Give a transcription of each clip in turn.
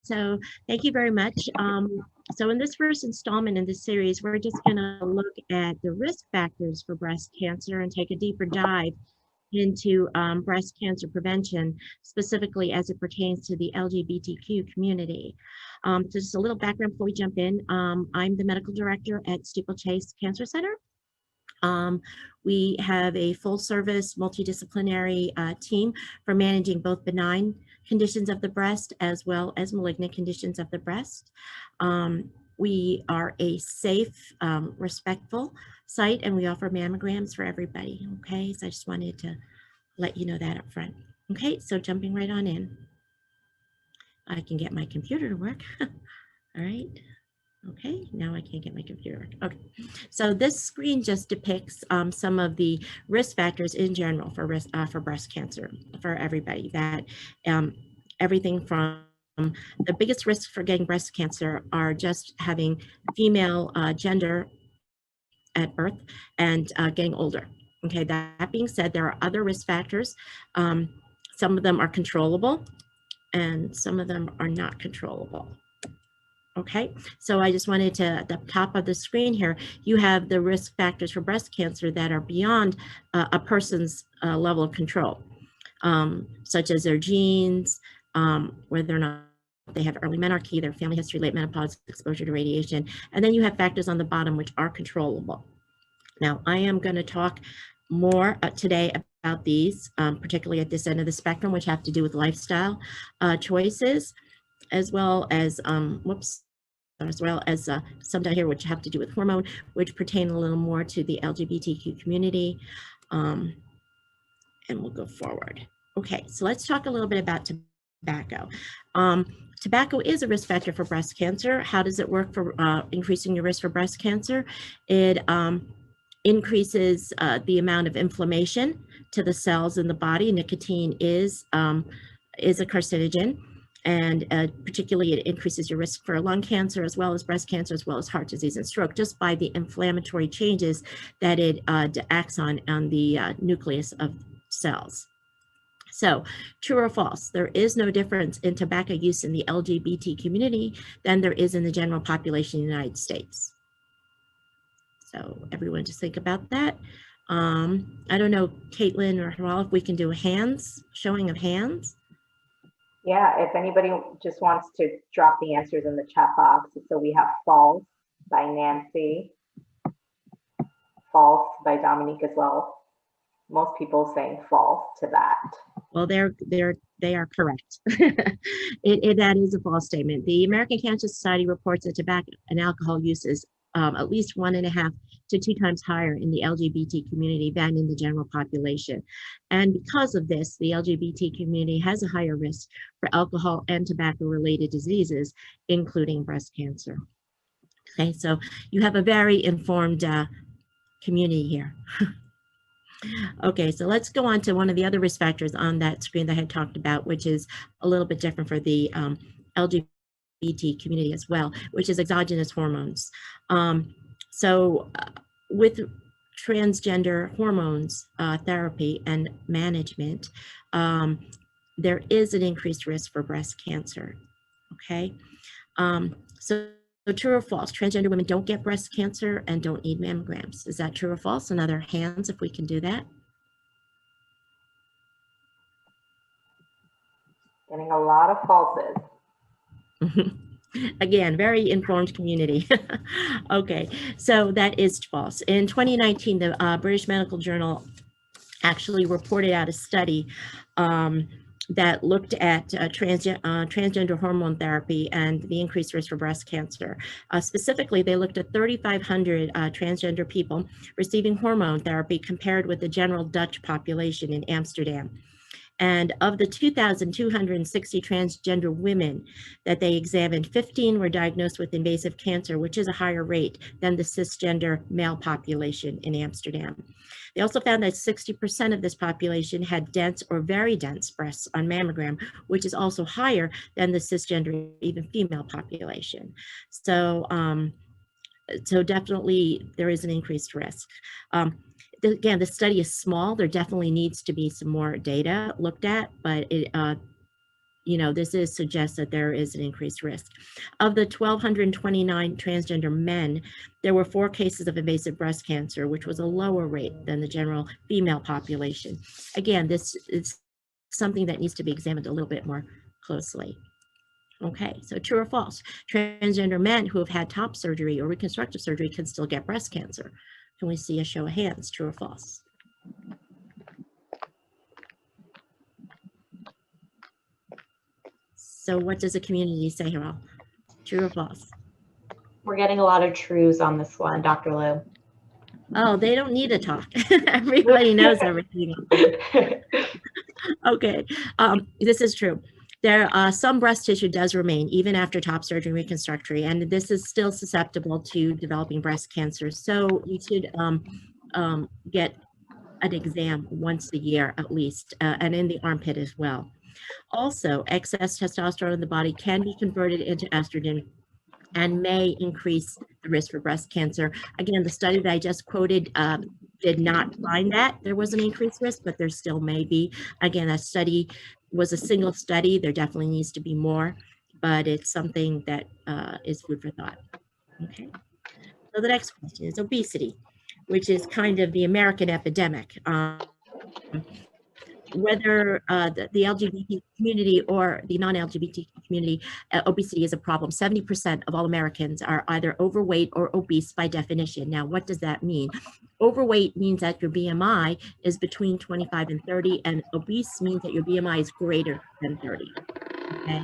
So thank you very much. So in this first installment in this series, we're just going to look at the risk factors for breast cancer and take a deeper dive into breast cancer prevention, specifically as it pertains to the LGBTQ community. So just a little background before we jump in. I'm the medical director at Steeplechase Cancer Center. We have a full service multidisciplinary team for managing both benign conditions of the breast as well as malignant conditions of the breast. We are a safe, respectful site, and we offer mammograms for everybody. Okay, so I just wanted to let you know that up front. Okay, so jumping right on in. I can get my computer to work. All right. Okay, now I can't get my computer. Okay, so this screen just depicts some of the risk factors in general for breast cancer for everybody. That everything from the biggest risks for getting breast cancer are just having female gender at birth and getting older. Okay, that being said, there are other risk factors. Some of them are controllable and some of them are not controllable. Okay, so I just wanted to, at the top of the screen here, you have the risk factors for breast cancer that are beyond a person's level of control, such as their genes, whether or not they have early menarche, their family history, late menopause, exposure to radiation, and then you have factors on the bottom which are controllable. Now, I am going to talk more today about these, particularly at this end of the spectrum, which have to do with lifestyle choices, as well as, some down here which have to do with hormone, which pertain a little more to the LGBTQ community. And we'll go forward. Okay, so let's talk a little bit about tobacco. Tobacco is a risk factor for breast cancer. How does it work for increasing your risk for breast cancer? It increases the amount of inflammation to the cells in the body. Nicotine is a carcinogen, and particularly it increases your risk for lung cancer as well as breast cancer, as well as heart disease and stroke, just by the inflammatory changes that it acts on the nucleus of cells. So, true or false, there is no difference in tobacco use in the LGBT community than there is in the general population in the United States. So everyone just think about that. I don't know, Caitlin or Haral, if we can do showing of hands. Yeah, if anybody just wants to drop the answers in the chat box. So we have false by Nancy, false by Dominique as well. Most people saying false to that. Well, they are correct. That is a false statement. The American Cancer Society reports that tobacco and alcohol use is at least 1.5 to 2 times higher in the LGBT community than in the general population. And because of this, the LGBT community has a higher risk for alcohol and tobacco-related diseases, including breast cancer. Okay, so you have a very informed community here. Okay, so let's go on to one of the other risk factors on that screen that I had talked about, which is a little bit different for the LGBT community as well, which is exogenous hormones. With transgender hormones therapy and management, there is an increased risk for breast cancer. Okay, so true or false, transgender women don't get breast cancer and don't need mammograms. Is that true or false? Another hands if we can do that. Getting a lot of falses. Again, very informed community. Okay, so that is false. In 2019, the British Medical Journal actually reported out a study that looked at transgender hormone therapy and the increased risk for breast cancer. Specifically, they looked at 3,500 transgender people receiving hormone therapy compared with the general Dutch population in Amsterdam. And of the 2,260 transgender women that they examined, 15 were diagnosed with invasive cancer, which is a higher rate than the cisgender male population in Amsterdam. They also found that 60% of this population had dense or very dense breasts on mammogram, which is also higher than the cisgender, even female population. So, so definitely there is an increased risk. Again, the study is small. There definitely needs to be some more data looked at, but this suggests that there is an increased risk. Of the 1,229 transgender men, there were 4 cases of invasive breast cancer, which was a lower rate than the general female population. Again, this is something that needs to be examined a little bit more closely. Okay, so true or false? Transgender men who have had top surgery or reconstructive surgery can still get breast cancer. Can we see a show of hands, true or false? So what does the community say here? True or false? We're getting a lot of trues on this one, Dr. Liu. Oh, they don't need to talk. Everybody knows everything. Okay, this is true. There, some breast tissue does remain even after top surgery and reconstructory, and this is still susceptible to developing breast cancer. So you should get an exam once a year at least, and in the armpit as well. Also, excess testosterone in the body can be converted into estrogen and may increase the risk for breast cancer. Again, the study that I just quoted did not find that there was an increased risk, but there still may be. Again, that study was a single study. There definitely needs to be more, but it's something that is food for thought. Okay. So the next question is obesity, which is kind of the American epidemic. Whether the LGBT community or the non-LGBT community, obesity is a problem. 70% of all Americans are either overweight or obese by definition. Now, what does that mean? Overweight means that your BMI is between 25 and 30, and obese means that your BMI is greater than 30. Okay.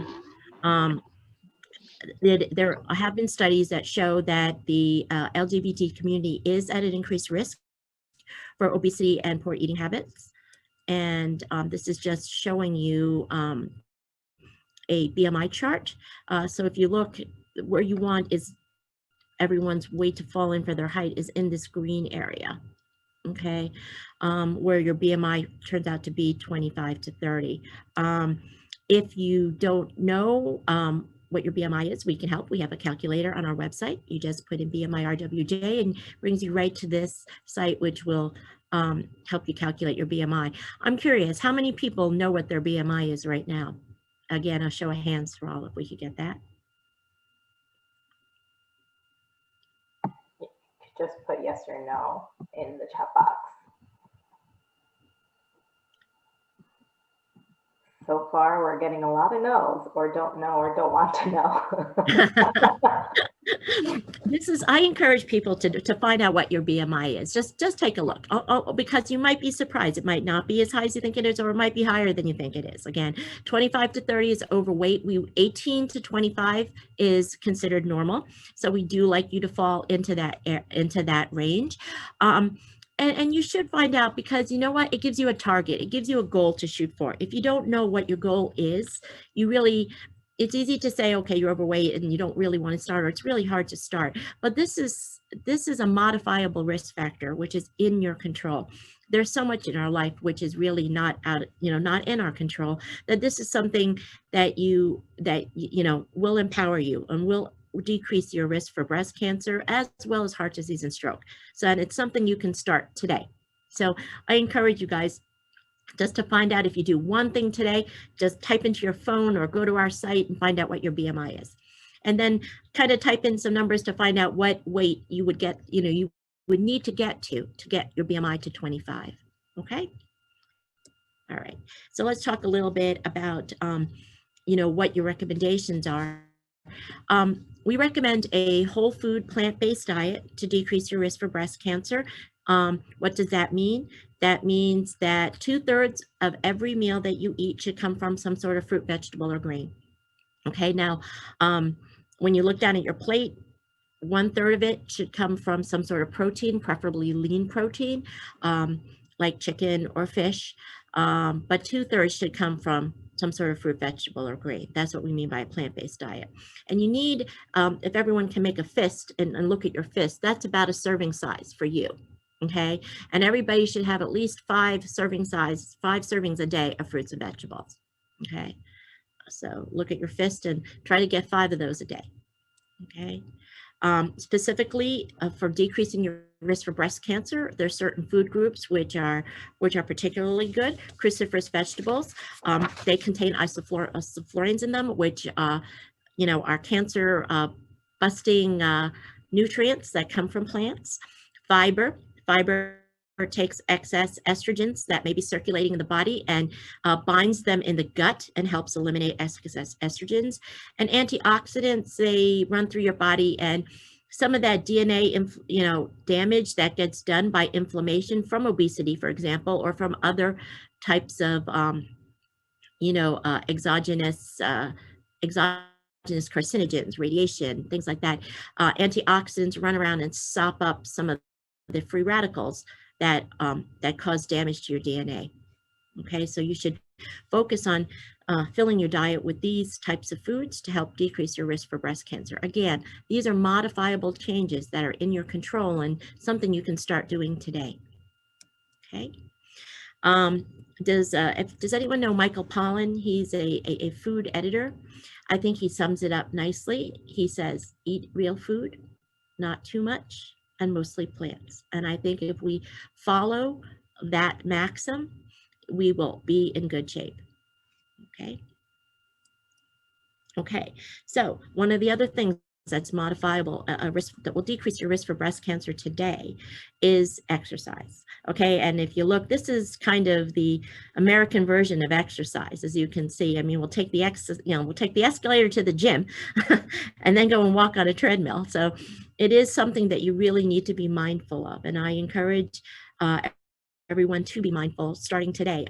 There have been studies that show that the LGBT community is at an increased risk for obesity and poor eating habits. And this is just showing you a BMI chart. So if you look, where you want is everyone's weight to fall in for their height is in this green area, okay, where your BMI turns out to be 25 to 30. If you don't know what your BMI is, we can help. We have a calculator on our website. You just put in BMI RWJ and brings you right to this site, which will help you calculate your BMI. I'm curious, how many people know what their BMI is right now? Again, a show of hands for all if we could get that. Just put yes or no in the chat box. So far, we're getting a lot of no's, or don't know, or don't want to know. I encourage people to find out what your BMI is. Just take a look, because you might be surprised. It might not be as high as you think it is, or it might be higher than you think it is. Again, 25 to 30 is overweight. 18 to 25 is considered normal. So we do like you to fall into that range. And you should find out, because you know what, it gives you a target, it gives you a goal to shoot for. If you don't know what your goal is, it's easy to say, okay, you're overweight and you don't really want to start, or it's really hard to start. But this is a modifiable risk factor, which is in your control. There's so much in our life which is really not not in our control, that this is something that will empower you and will decrease your risk for breast cancer as well as heart disease and stroke. So, and it's something you can start today. So I encourage you guys just to find out. If you do one thing today, just type into your phone or go to our site and find out what your BMI is. And then kind of type in some numbers to find out what weight you would get, you would need to get your BMI to 25, okay? All right, so let's talk a little bit about, what your recommendations are. We recommend a whole food plant-based diet to decrease your risk for breast cancer. What does that mean? That means that 2/3 of every meal that you eat should come from some sort of fruit, vegetable, or grain. Okay, now, when you look down at your plate, 1/3 of it should come from some sort of protein, preferably lean protein, like chicken or fish, but 2/3 should come from some sort of fruit, vegetable, or grain. That's what we mean by a plant-based diet. And you need, if everyone can make a fist and look at your fist, that's about a serving size for you, okay? And everybody should have at least 5 servings a day of fruits and vegetables, okay? So look at your fist and try to get 5 of those a day, okay? Specifically for decreasing your risk for breast cancer, there's certain food groups which are particularly good. Cruciferous vegetables, they contain isoflavones in them, which are cancer busting nutrients that come from plants. Fiber takes excess estrogens that may be circulating in the body and binds them in the gut and helps eliminate excess estrogens. And antioxidants, they run through your body, and some of that DNA damage that gets done by inflammation from obesity, for example, or from other types of exogenous carcinogens, radiation, things like that. Antioxidants run around and sop up some of the free radicals that cause damage to your DNA. Okay, so you should focus on filling your diet with these types of foods to help decrease your risk for breast cancer. Again, these are modifiable changes that are in your control and something you can start doing today. Okay. Does anyone know Michael Pollan? He's a food editor. I think he sums it up nicely. He says, eat real food, not too much, and mostly plants. And I think if we follow that maxim, we will be in good shape. Okay. Okay. So one of the other things that's modifiable, a risk that will decrease your risk for breast cancer today, is exercise. Okay, and if you look, this is kind of the American version of exercise, as you can see. I mean, we'll take the escalator to the gym, and then go and walk on a treadmill. So it is something that you really need to be mindful of, and I encourage everyone to be mindful starting today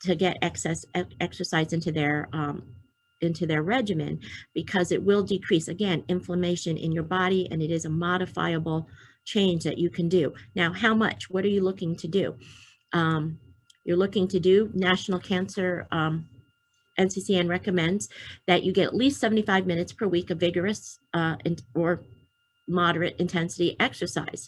to get exercise into their regimen, because it will decrease, again, inflammation in your body, and it is a modifiable change that you can do. Now, how much? What are you looking to do? You're looking to do National Cancer NCCN recommends that you get at least 75 minutes per week of vigorous or moderate intensity exercise.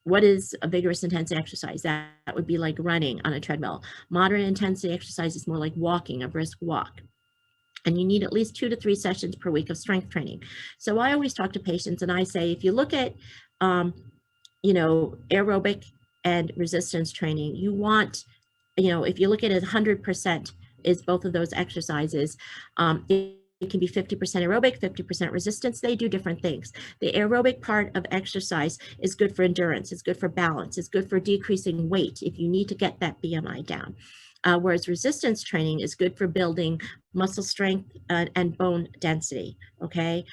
What is a vigorous intensity exercise? That would be like running on a treadmill. Moderate intensity exercise is more like walking, a brisk walk. And you need at least 2 to 3 sessions per week of strength training. So I always talk to patients and I say, if you look at, aerobic and resistance training, you want, if you look at it 100% is both of those exercises. It can be 50% aerobic, 50% resistance. They do different things. The aerobic part of exercise is good for endurance. It's good for balance. It's good for decreasing weight if you need to get that BMI down. Whereas resistance training is good for building muscle strength and bone density, okay?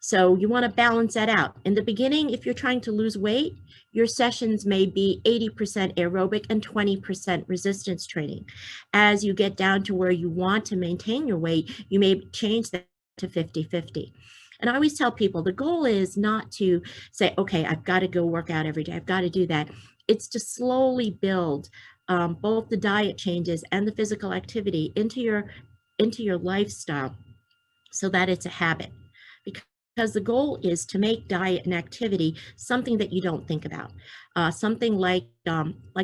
So you want to balance that out. In the beginning, if you're trying to lose weight, your sessions may be 80% aerobic and 20% resistance training. As you get down to where you want to maintain your weight, you may change that to 50-50. And I always tell people the goal is not to say, okay, I've got to go work out every day. I've got to do that. It's to slowly build both the diet changes and the physical activity into your lifestyle so that it's a habit. Because the goal is to make diet and activity something that you don't think about. Something like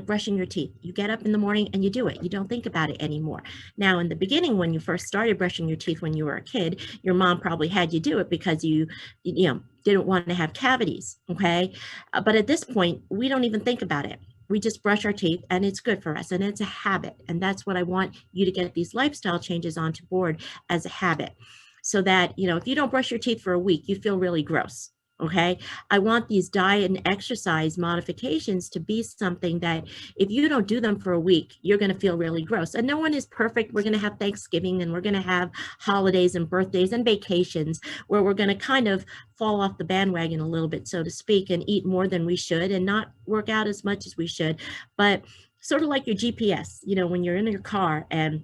brushing your teeth. You get up in the morning and you do it. You don't think about it anymore. Now, in the beginning, when you first started brushing your teeth when you were a kid, your mom probably had you do it because you didn't want to have cavities, okay? But at this point, we don't even think about it. We just brush our teeth and it's good for us and it's a habit. And that's what I want you to get these lifestyle changes onto board as a habit. So that, if you don't brush your teeth for a week, you feel really gross, okay? I want these diet and exercise modifications to be something that if you don't do them for a week, you're gonna feel really gross. And no one is perfect. We're gonna have Thanksgiving and we're gonna have holidays and birthdays and vacations where we're gonna kind of fall off the bandwagon a little bit, so to speak, and eat more than we should and not work out as much as we should. But sort of like your GPS, when you're in your car and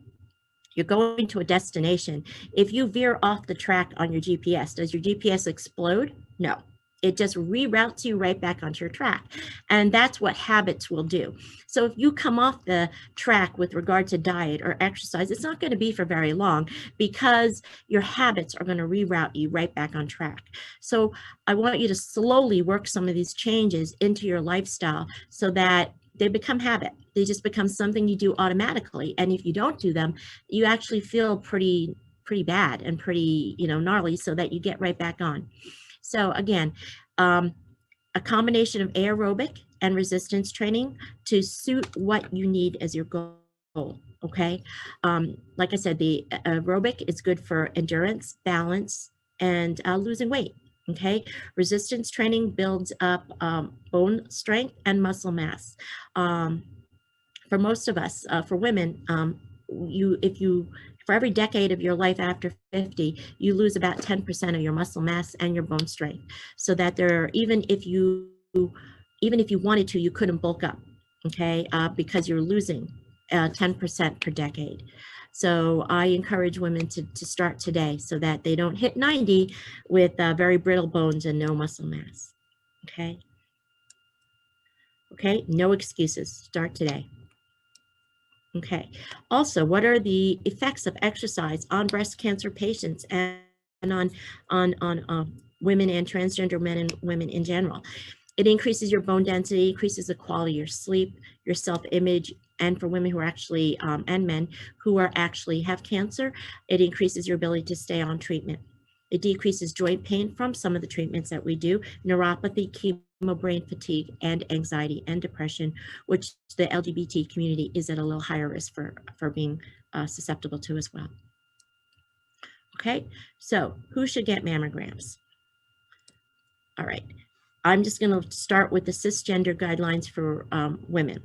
you're going to a destination, if you veer off the track on your GPS, does your GPS explode? No, it just reroutes you right back onto your track. And that's what habits will do. So if you come off the track with regard to diet or exercise, it's not going to be for very long because your habits are going to reroute you right back on track. So I want you to slowly work some of these changes into your lifestyle so that they become habit. They just become something you do automatically. And if you don't do them, you actually feel pretty pretty bad and pretty, gnarly, so that you get right back on. So again, a combination of aerobic and resistance training to suit what you need as your goal. Okay. Like I said, the aerobic is good for endurance, balance, and losing weight. Okay. Resistance training builds up bone strength and muscle mass. For most of us, for women, for every decade of your life after 50, you lose about 10% of your muscle mass and your bone strength. So that even if you wanted to, you couldn't bulk up, okay, because you're losing 10% per decade. So I encourage women to start today so that they don't hit 90 with very brittle bones and no muscle mass. Okay. Okay, no excuses. Start today. Okay. Also, what are the effects of exercise on breast cancer patients and on women and transgender men and women in general? It increases your bone density, increases the quality of your sleep, your self-image, and for women who are actually, and men who are actually have cancer, it increases your ability to stay on treatment. It decreases joint pain from some of the treatments that we do, neuropathy, chemo, brain fatigue, and anxiety and depression, which the LGBT community is at a little higher risk for being susceptible to as well. Okay, so who should get mammograms? All right, I'm just going to start with the cisgender guidelines for women,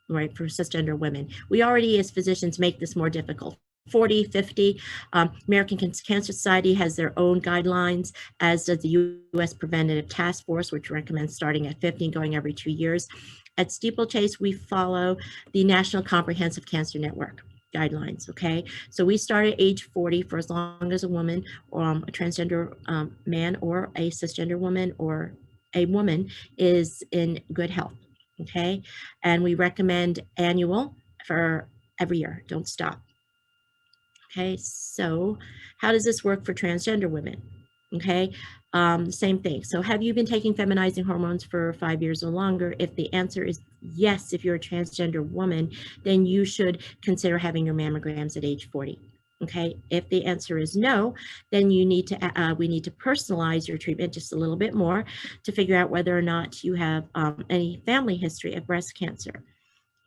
right, for cisgender women. We already as physicians make this more difficult. 40, 50. American Cancer Society has their own guidelines, as does the U.S. Preventative Task Force, which recommends starting at 50 and going every 2 years. At Steeplechase, we follow the National Comprehensive Cancer Network guidelines, okay? So we start at age 40 for as long as a woman or a transgender man or a cisgender woman or a woman is in good health, okay? And we recommend annual for every year, don't stop. Okay, so how does this work for transgender women? Okay, same thing. So have you been taking feminizing hormones for 5 years or longer? If the answer is yes, if you're a transgender woman, then you should consider having your mammograms at age 40. Okay, if the answer is no, then you need to we need to personalize your treatment just a little bit more to figure out whether or not you have any family history of breast cancer.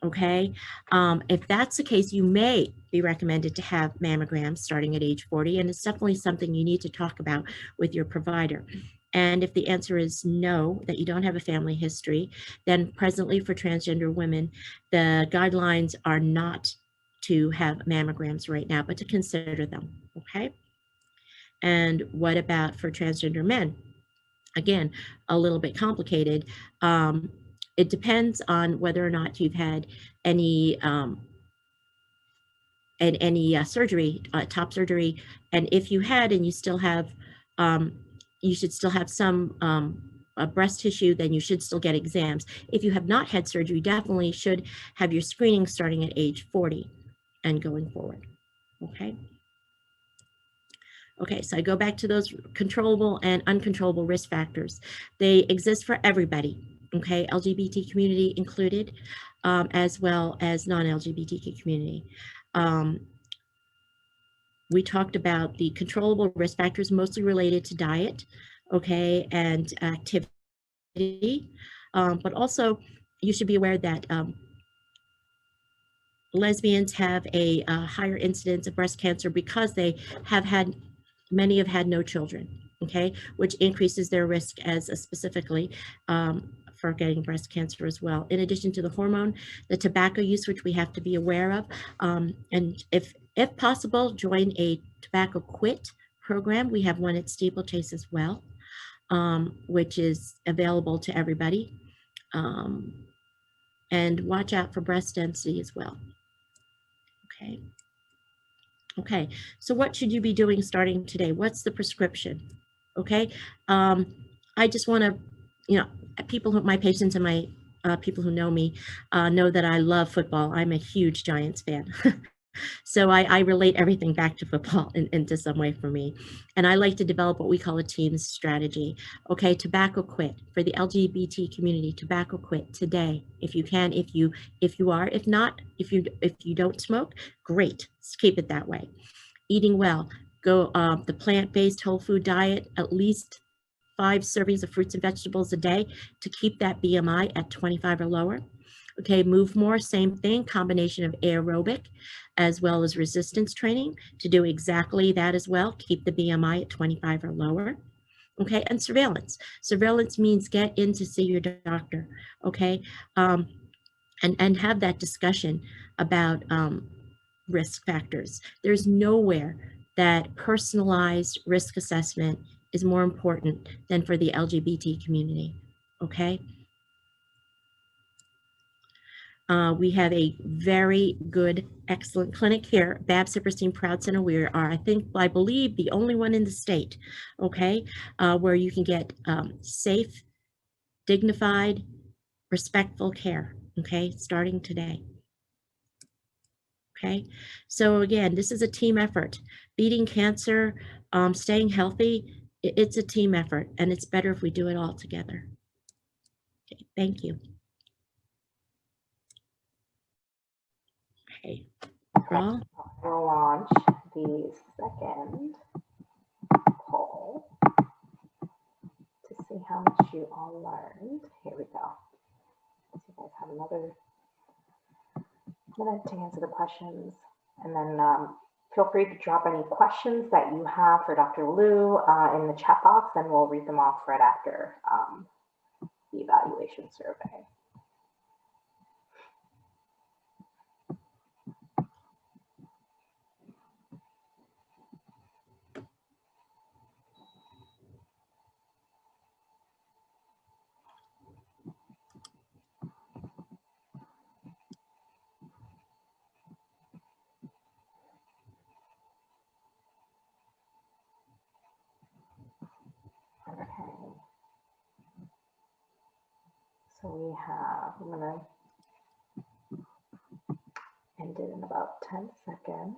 Okay, if that's the case, you may be recommended to have mammograms starting at age 40, and it's definitely something you need to talk about with your provider. And if the answer is no, that you don't have a family history, then presently for transgender women, the guidelines are not to have mammograms right now, but to consider them, okay? And what about for transgender men? Again, a little bit complicated. It depends on whether or not you've had any surgery, top surgery, and if you had and you still have, you should still have some breast tissue, then you should still get exams. If you have not had surgery, you definitely should have your screening starting at age 40 and going forward, okay? Okay, so I go back to those controllable and uncontrollable risk factors. They exist for everybody, okay, LGBT community included, as well as non-LGBTQ community. We talked about the controllable risk factors mostly related to diet, okay, and activity, but also you should be aware that lesbians have a higher incidence of breast cancer because they have had, many have had no children, okay, which increases their risk as specifically for getting breast cancer as well. In addition to the hormone, the tobacco use, which we have to be aware of, and if possible, join a tobacco quit program. We have one at Steeplechase as well, which is available to everybody. And watch out for breast density as well. Okay. Okay, so what should you be doing starting today? What's the prescription? Okay, I just want to, people who, my patients and my people who know me know that I love football. I'm a huge Giants fan. So I relate everything back to football into some way for me. And I like to develop what we call a team's strategy. Okay, tobacco quit for the LGBT community, tobacco quit today. If you can, if you are, if not, if you don't smoke, great, keep it that way. Eating well, go the plant-based whole food diet, at least 5 servings of fruits and vegetables a day to keep that BMI at 25 or lower. Okay, move more, same thing, combination of aerobic as well as resistance training to do exactly that as well, keep the BMI at 25 or lower. Okay, and surveillance. Surveillance means get in to see your doctor, okay, and have that discussion about risk factors. There's nowhere that personalized risk assessment is more important than for the LGBT community, okay? We have a very good, excellent clinic here, Babs Hipperstein Proud Center. We are, I believe, the only one in the state, okay, where you can get safe, dignified, respectful care, okay, starting today. Okay, so again, this is a team effort. Beating cancer, staying healthy, it's a team effort, and it's better if we do it all together. Okay, thank you. Okay, We'll launch the second poll to see how much you all learned. Here we go. So you guys have another minute to answer the questions, and then feel free to drop any questions that you have for Dr. Liu in the chat box, and we'll read them off right after the evaluation survey. Okay. So we have, I'm gonna end it in about 10 seconds.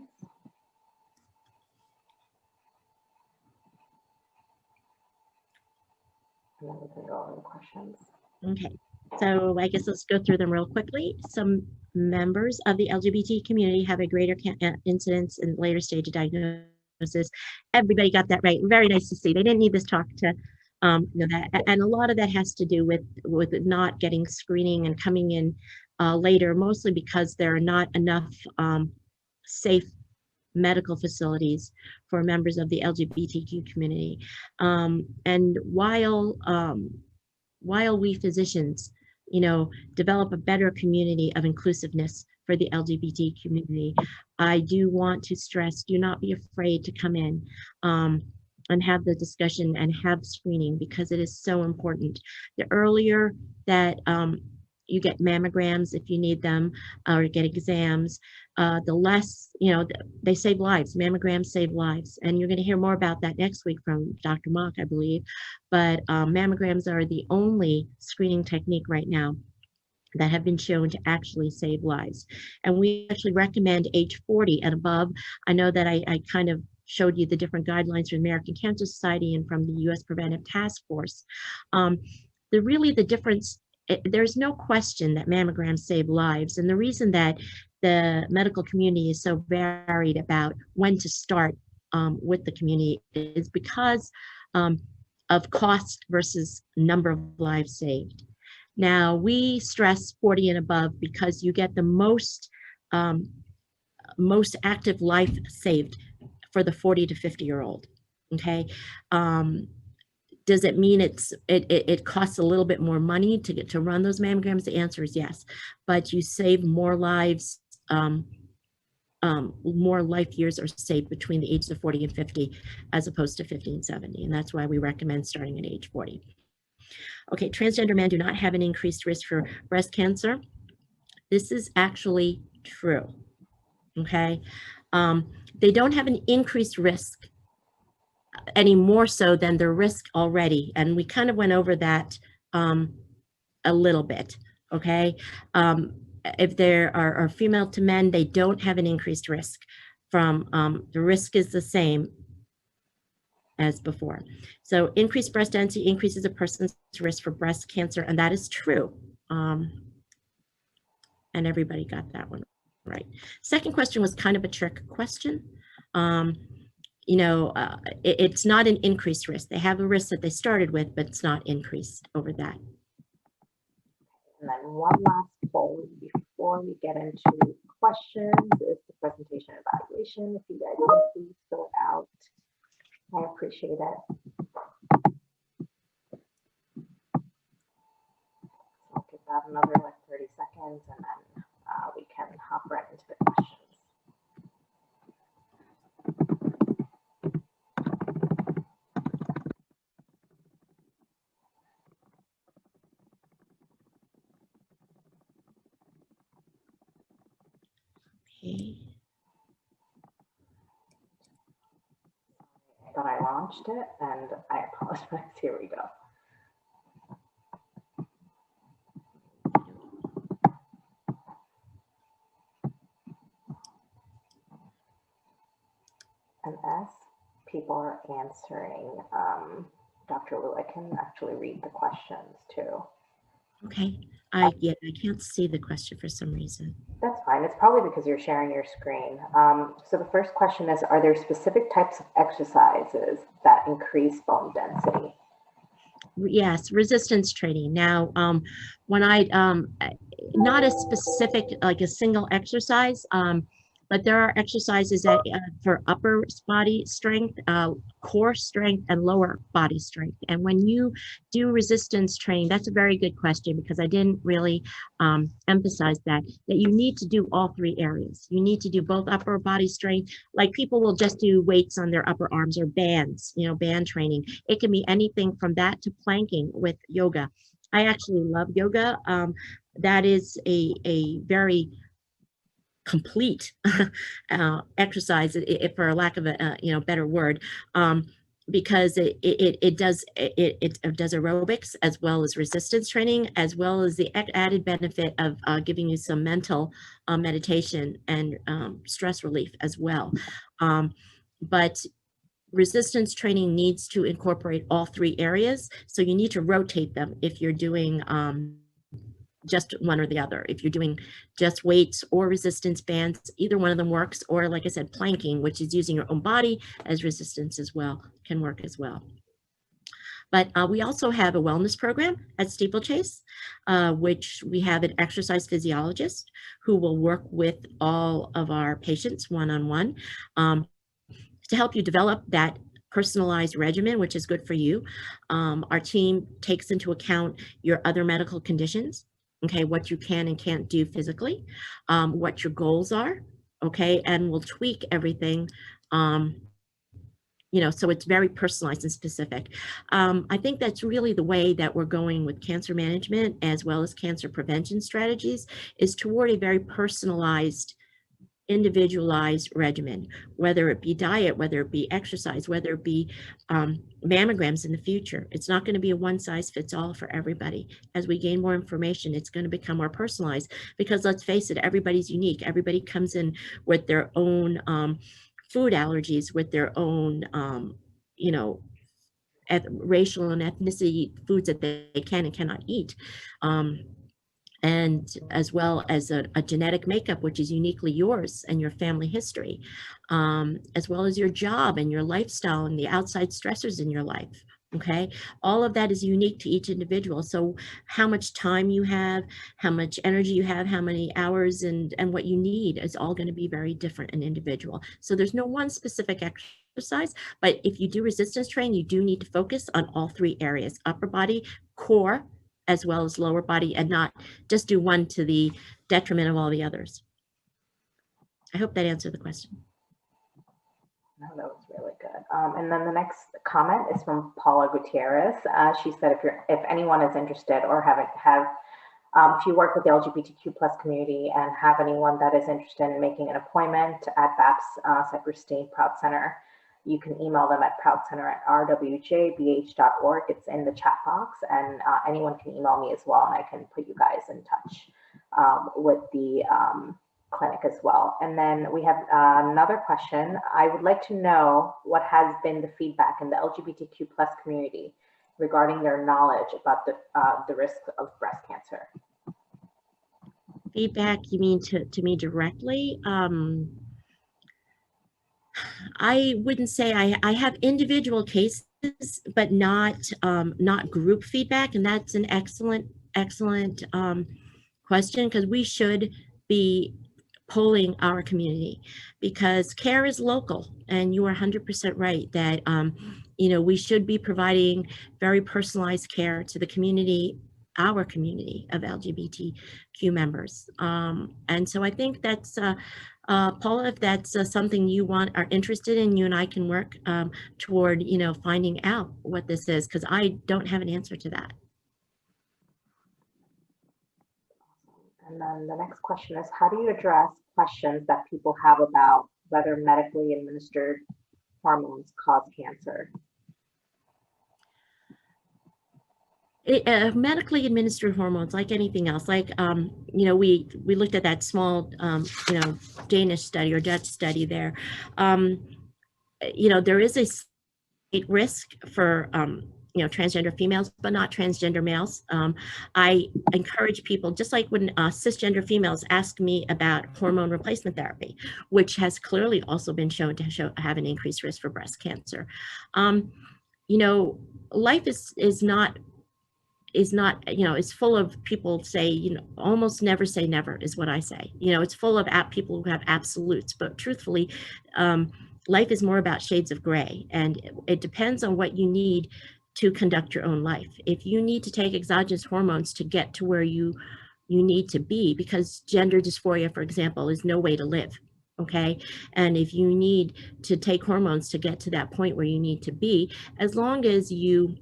And then we can go over the questions. Okay, so I guess let's go through them real quickly. Some members of the LGBT community have a greater incidence in later stage of diagnosis. Everybody got that right. Very nice to see. They didn't need this talk to know that. And a lot of that has to do with not getting screening and coming in later, mostly because there are not enough safe medical facilities for members of the LGBTQ community. And while we physicians, you know, develop a better community of inclusiveness for the LGBT community, I do want to stress, do not be afraid to come in and have the discussion and have screening, because it is so important. The earlier that you get mammograms if you need them, or get exams, the less, you know, they save lives. Mammograms save lives. And you're going to hear more about that next week from Dr. Mock, I believe. But mammograms are the only screening technique right now that have been shown to actually save lives. And we actually recommend age 40 and above. I know that I kind of showed you the different guidelines from the American Cancer Society and from the US Preventive Task Force. The difference, there's no question that mammograms save lives. And the reason that the medical community is so varied about when to start with the community is because of cost versus number of lives saved. Now, we stress 40 and above because you get the most active life saved for the 40 to 50-year-old, okay? Does it mean it costs a little bit more money to run those mammograms? The answer is yes, but you save more lives, more life years are saved between the ages of 40 and 50 as opposed to 50 and 70, and that's why we recommend starting at age 40. Okay, transgender men do not have an increased risk for breast cancer. This is actually true, okay? They don't have an increased risk any more so than their risk already. And we kind of went over that a little bit, okay? If there are female to men, they don't have an increased risk from, the risk is the same as before. So increased breast density increases a person's risk for breast cancer, and that is true. And everybody got that one right. Second question was kind of a trick question. you know, it's not an increased risk. They have a risk that they started with, but it's not increased over that. And then one last poll before we get into questions is the presentation evaluation. If you guys can please fill it out, I appreciate it. I'll give that another like 30 seconds and then we can hop right into the questions. Okay. I thought I launched it and I apologize. Here we go. And as people are answering, Dr. Wu, I can actually read the questions too. Okay. Yeah, I can't see the question for some reason. That's fine. It's probably because you're sharing your screen. So the first question is, are there specific types of exercises that increase bone density? Yes, resistance training. Now, when I, not a specific, like a single exercise, but there are exercises that for upper body strength, core strength, and lower body strength. And when you do resistance training, that's a very good question because I didn't really emphasize that you need to do all three areas. You need to do both upper body strength, like people will just do weights on their upper arms or bands, you know, band training. It can be anything from that to planking with yoga. I actually love yoga. That is a very complete exercise, for a lack of a you know, better word, because it does aerobics as well as resistance training, as well as the added benefit of giving you some mental meditation and stress relief as well. But resistance training needs to incorporate all three areas, so you need to rotate them if you're doing just one or the other. If you're doing just weights or resistance bands, either one of them works, or like I said, planking, which is using your own body as resistance as well, can work as well. But we also have a wellness program at Steeplechase, which we have an exercise physiologist who will work with all of our patients one-on-one to help you develop that personalized regimen, which is good for you. Our team takes into account your other medical conditions, okay, what you can and can't do physically, what your goals are, okay, and we'll tweak everything, you know, so it's very personalized and specific. I think that's really the way that we're going with cancer management as well as cancer prevention strategies, is toward a very personalized, individualized regimen, whether it be diet, whether it be exercise, whether it be mammograms in the future. It's not going to be a one size fits all for everybody. As we gain more information, it's going to become more personalized, because let's face it, everybody's unique. Everybody comes in with their own food allergies, with their own, you know, racial and ethnicity foods that they can and cannot eat. And as well as a genetic makeup, which is uniquely yours and your family history, as well as your job and your lifestyle and the outside stressors in your life. Okay, all of that is unique to each individual. So how much time you have, how much energy you have, how many hours, and what you need is all going to be very different and individual. So there's no one specific exercise, but if you do resistance training, you do need to focus on all three areas: upper body, core, as well as lower body, and not just do one to the detriment of all the others. I hope that answered the question. No, that was really good. And then the next comment is from Paula Gutierrez. She said, if anyone is interested or if you work with the LGBTQ plus community and have anyone that is interested in making an appointment at BAPS Cypress State Proud Center, you can email them at proudcenter@rwjbh.org. It's in the chat box, and anyone can email me as well, and I can put you guys in touch with the clinic as well. And then we have another question. I would like to know what has been the feedback in the LGBTQ plus community regarding their knowledge about the risk of breast cancer. Feedback, you mean to me directly? I wouldn't say I have individual cases, but not group feedback, and that's an excellent question, because we should be polling our community, because care is local, and you are 100% right that we should be providing very personalized care to the community, our community of LGBTQ members. And so I think that's Paula, if that's something you are interested in, you and I can work toward finding out what this is, because I don't have an answer to that. And then the next question is, how do you address questions that people have about whether medically administered hormones cause cancer? Medically administered hormones, like anything else, like we looked at that small Danish study or Dutch study there. There is a slight risk for transgender females, but not transgender males. I encourage people, just like when cisgender females ask me about hormone replacement therapy, which has clearly also been shown to have an increased risk for breast cancer. Life is not, it's full of people say, almost never say never is what I say. It's full of people who have absolutes, but truthfully, life is more about shades of gray, and it depends on what you need to conduct your own life. If you need to take exogenous hormones to get to where you need to be, because gender dysphoria, for example, is no way to live. Okay. And if you need to take hormones to get to that point where you need to be, as long as you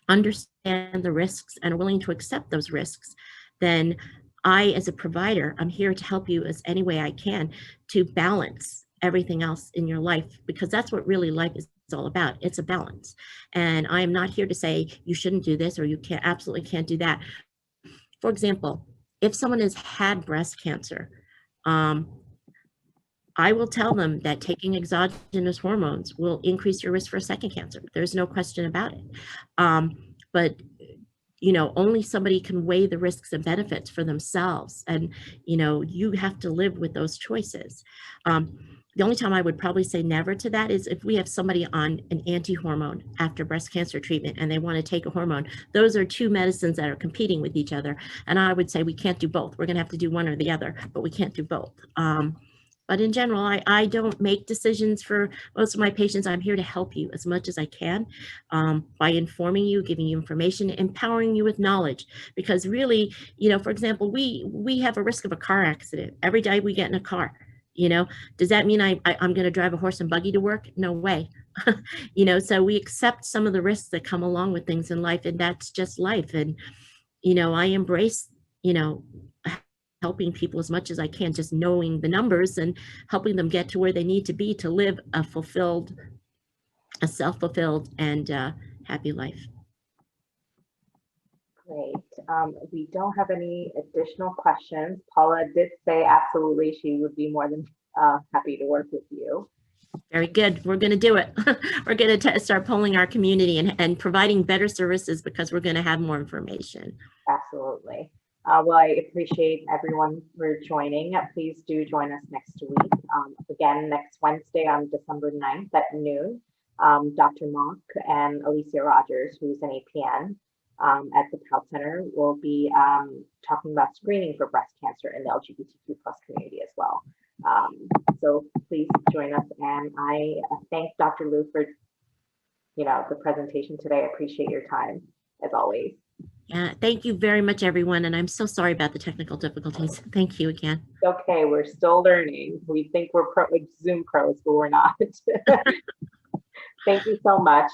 understand the risks and are willing to accept those risks, then I, as a provider, I'm here to help you as any way I can to balance everything else in your life, because that's what really life is all about. It's a balance. And I am not here to say you shouldn't do this or you absolutely can't do that. For example, if someone has had breast cancer, I will tell them that taking exogenous hormones will increase your risk for a second cancer. There's no question about it. But only somebody can weigh the risks and benefits for themselves. And, you have to live with those choices. The only time I would probably say never to that is if we have somebody on an anti-hormone after breast cancer treatment and they want to take a hormone. Those are two medicines that are competing with each other. And I would say we can't do both. We're going to have to do one or the other, but we can't do both. But in general, I don't make decisions for most of my patients. I'm here to help you as much as I can by informing you, giving you information, empowering you with knowledge. Because really, for example, we have a risk of a car accident every day we get in a car. Does that mean I'm going to drive a horse and buggy to work? No way. So we accept some of the risks that come along with things in life, and that's just life. And, I embrace, helping people as much as I can, just knowing the numbers and helping them get to where they need to be to live a self-fulfilled and happy life. Great. We don't have any additional questions. Paula did say absolutely she would be more than happy to work with you. Very good. We're going to do it. We're going to start polling our community and providing better services, because we're going to have more information. Absolutely. Well, I appreciate everyone for joining. Please do join us next week. Again, next Wednesday on December 9th at noon, Dr. Mock and Alicia Rogers, who's an APN at the Health Center, will be talking about screening for breast cancer in the LGBTQ plus community as well. So please join us. And I thank Dr. Liu for the presentation today. I appreciate your time as always. Yeah, thank you very much, everyone. And I'm so sorry about the technical difficulties. Thank you again. Okay, we're still learning. We think we're Zoom pros, but we're not. Thank you so much.